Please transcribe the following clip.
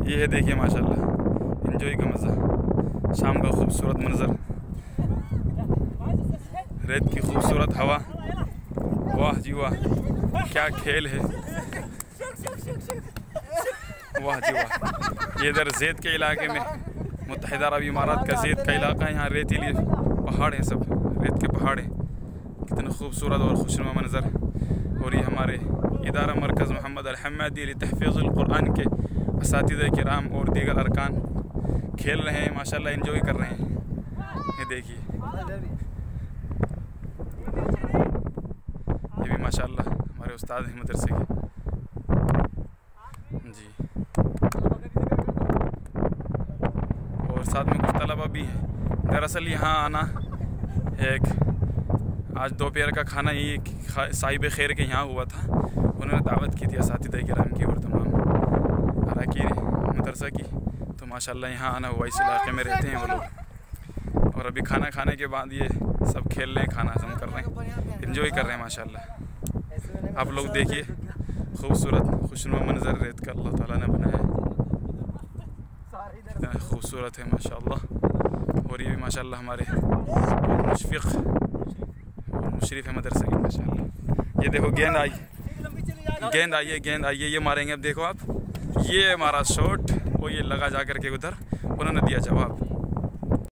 ये है देखिए माशाल्लाह, एंजॉय का मज़ा, शाम का खूबसूरत मंजर, रेत की खूबसूरत हवा। वाह जी वाह, क्या खेल है, वाह जी वाह। ये इधर ज़ैद के इलाके में, मुत्तहिदा अरब इमारात का ज़ैद का इलाका है। यहाँ रेतीली पहाड़ हैं, सब रेत के पहाड़ हैं। कितना खूबसूरत और खुशनुमा मंजर। और ये हमारे इदारा मरकज़ मोहम्मद अल-हम्मादी लितहफ़ीज़ुल कुरान के असातिज़े किराम और दीगर अरकान खेल रहे हैं माशाल्लाह, एंजॉय कर रहे हैं। ये देखिए, ये भी माशाल्लाह हमारे उस्ताद हैं मदरसे के जी। और साथ में कुछ तलबा भी हैं। दरअसल यहाँ आना एक आज दोपहर का खाना ये साहिब खैर के यहाँ हुआ था। उन्होंने दावत की थी असातिज़े किराम की और तमाम अरकान मदरसा की। तो माशाल्लाह यहाँ आना हुआ, इस इलाके में रहते हैं वो लोग। और अभी खाना खाने के बाद ये सब खेल रहे हैं, खाना हम कर रहे हैं, एंजॉय कर रहे हैं माशाल्लाह। आप लोग देखिए, खूबसूरत खुशनुमा मंजर रेत का अल्लाह ताला ने बनाया है, कितना खूबसूरत है माशाल्लाह। और ये भी माशाल्लाह हमारे मुशफ़िक़ और मुशरिफ़ है मदरसे के माशाल्लाह। ये देखो गेंद आई, गेंद आई है, गेंद आई है, ये मारेंगे। अब देखो आप, ये हमारा शॉट, वो ये लगा जा कर के उधर, उन्होंने दिया जवाब।